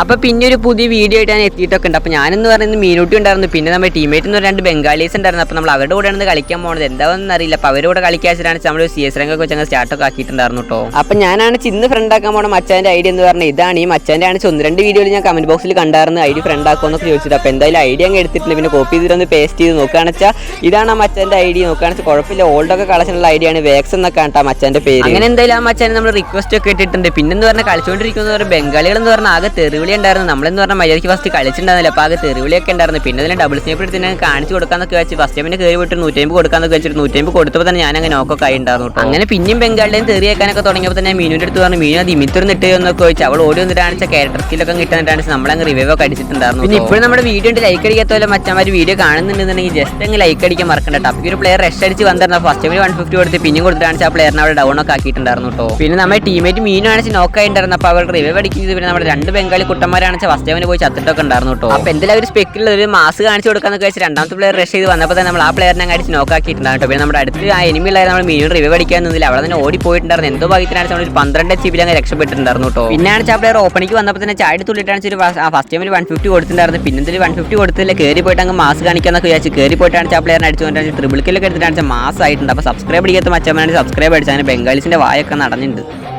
അപ്പോൾ പിന്നെ ഒരു പുതിയ വീഡിയോ ആയിട്ട് ഞാൻ എത്തിയിട്ടൊക്കെ ഉണ്ട്. അപ്പോൾ ഞാനെന്ന് പറയുന്നത് മീനൂട്ടി ഉണ്ടായിരുന്നു, പിന്നെ നമ്മുടെ ടീമേറ്റ് എന്ന് രണ്ട് ബംഗാളീസ് ഉണ്ടായിരുന്നു. അപ്പോൾ നമ്മൾ അവരുടെ കൂടെയാണ് കളിക്കാൻ പോകുന്നത്. എന്താണെന്ന് അറിയില്ല. അപ്പോൾ അവരുടെ കൂടെ കളിക്കാച്ചാണ് നമ്മൾ CS റാങ്കൊക്കെ വെച്ച് സ്റ്റാർട്ടൊക്കെ ആക്കിയിട്ടുണ്ടായിരുന്നു കേട്ടോ. അപ്പോൾ ഞാനാണ് ചിന്ന് ഫ്രണ്ട് ആക്കാൻ പോണ മച്ചാൻ്റെ ഐഡിയ എന്ന് പറഞ്ഞാൽ ഇതാണ്. ഈ മച്ചാൻ്റെ ആണ് 1-2 വീഡിയോയിൽ ഞാൻ കമന്റ് ബോക്സിൽ കണ്ടായിരുന്നു ഐഡി ഫ്രണ്ട് ആക്കുമെന്നൊക്കെ ചോദിച്ചിട്ട്. അപ്പോൾ എന്തായാലും ഐഡിയ അങ്ങ് എടുത്തിട്ടില്ല, പിന്നെ കോപ്പി ചെയ്തിട്ടൊന്ന് പേസ്റ്റ് ചെയ്ത് നോക്കുകയാണെന്ന് വെച്ചാൽ ഇതാണ് ആ മച്ചാൻ്റെ ഐഡിയ. നോക്കുകയാണെന്ന് വെച്ചാൽ കുഴപ്പമില്ല, ഓൾഡൊക്കെ കളക്ഷനുള്ള ഐഡിയ ആണ്. വേക്സ് എന്നൊക്കെ ആണ് മച്ചാൻ്റെ പേര്. അങ്ങനെ എന്തായാലും ആ മച്ചാനെ നമ്മൾ റിക്വസ്റ്റ് ഒക്കെ ഇട്ടിട്ടുണ്ട്. പിന്നെന്ന് പറഞ്ഞാൽ കളിച്ചുകൊണ്ടിരിക്കുന്ന ബംഗാളികൾ എന്ന് പറഞ്ഞാൽ ആകെ തെറിവിളി ഉണ്ടായിരുന്നു. നമ്മളെന്ന് പറഞ്ഞാൽ മര്യാദയ്ക്ക് ഫസ്റ്റ് കളിച്ചിട്ടുണ്ടായിരുന്നില്ല. അപ്പോൾ ആകെ തെറിവിളിയൊക്കെ ഉണ്ടായിരുന്നു. പിന്നെ അതിന് ഡബിൾ സ്നേപ്പ് എടുത്ത് ഞാൻ കാണിച്ച് കൊടുക്കാന്നൊക്കെ വെച്ച് ഫസ്റ്റ് ടൈമിന് കയറി വിട്ട് 150 കൊടുക്കാന്നൊക്കെ വെച്ചിട്ട് 150 കൊടുത്തപ്പോൾ തന്നെ ഞാൻ അങ്ങനെ നോക്കൊക്കെ ആയി ഉണ്ടായിരുന്നു. അങ്ങനെ പിന്നെയും ബംഗാളിയും തെറിയേക്കാനൊക്കെ തുടങ്ങിയപ്പോൾ തന്നെ മീനുവിൻ്റെ അടുത്ത് പറഞ്ഞു, മീനു അത് ഇമിത്തൊരു ഇട്ട് എന്നൊക്കെ ചോദിച്ചു. അവൾ ഓടി വന്നിട്ടാണ് ക്യാരക്ടർ സ്കില്ലൊക്കെ കിട്ടാനാണ് നമ്മളങ്ങ് റിവൈവ് ഒക്കെ അടിച്ചിട്ടുണ്ടായിരുന്നു. പിന്നെ ഇപ്പോഴും നമ്മുടെ വീഡിയോ ലൈക്ക് അടിക്കാത്ത പോലെ മറ്റന്മാർ വീഡിയോ കാണുന്നുണ്ടെന്നുണ്ടെങ്കിൽ ജസ്റ്റ് അങ്ങ് ലൈക്ക് അടിക്കാൻ മറക്കണ്ട. അപ്പോൾ ഒരു പ്ലെയർ റഷ് അടിച്ച് വന്നിരുന്നു. ഫസ്റ്റ് ടൈമിൽ 150 കൊടുത്ത് പിന്നെയും കൊടുത്തിട്ടാണ് ആ പ്ലെയറിനെ അവിടെ ഡൗൺ ഒക്കെ ആക്കിയിട്ടുണ്ടായിരുന്നു കേട്ടോ. പിന്നെ നമ്മുടെ ടീമേറ്റ് മീനു ആണെങ്കിൽ നോക്കായിട്ടുണ്ടായിരുന്നു. അപ്പോൾ അവർ റിവൈവ് അടിക്കുന്നത് പിന്നെ നമ്മുടെ 2 ബംഗാളി കുട്ടന്മാരാണെന്ന് ഫസ്റ്റ് ടൈമിന് പോയി ചത്തിട്ടൊക്കെ ഉണ്ടായിരുന്നു കേട്ടോ. അപ്പോൾ എന്തെങ്കിലും ഒരു സ്പെക്കിൽ ഒരു മാസ് കാണിച്ച് കൊടുക്കാന്നൊക്കെ വെച്ച് രണ്ടാമത്തെ പ്ലെയർ റഷ് ചെയ്ത് വന്നപ്പോൾ തന്നെ നമ്മൾ ആ പ്ലെയറിനെ അടിച്ച് നോക്കാക്കിയിട്ടുണ്ടായിരുന്നു. പിന്നെ നമ്മുടെ അടുത്ത് ആ എനിമിലായിരുന്നു നമ്മൾ മീനു റിവൈവ് അടിക്കാൻ നിന്നില്ല, അവിടെ തന്നെ ഓടി പോയിട്ടുണ്ടായിരുന്നു. എന്തോ ഭാഗ്യത്തിനാണ് നമ്മൾ ഒരു 12 HP അങ്ങ് രക്ഷപ്പെട്ടിട്ടുണ്ടായിരുന്നു കേട്ടോ. പിന്നെയാണ് ആ പ്ലെയർ ഓപ്പണിക്ക് വന്നപ്പോൾ തന്നെ ചാടി തുള്ളിട്ടാണ് ഫസ്റ്റ് ടൈമിൽ 150 കൊടുത്തിട്ടുണ്ടായിരുന്നു. പിന്നെ 150 കൊടുത്തില്ല, കയറി പോയിട്ട് അങ്ങ് മാസ് കാണിക്കാന്നൊക്കെ വിചാരിച്ചു കയറി പോയിട്ടാണ് ആ പ്ലെയറിനെ അടിച്ചുകൊണ്ടാണ് ട്രിപ്പിൾ കില്ലൊക്കെ എടുത്തിട്ടാണ് മാസ് ആയിട്ടുണ്ട്. അപ്പോൾ സബ്സ്ക്രൈബ് ചെയ്യാത്ത മച്ചന്മാരാണ് സബ്സ്ക്രൈബ് അടിച്ചാൽ ബംഗാളീസിന്റെ വായൊക്കെ നടന്നിട്ടുണ്ട്.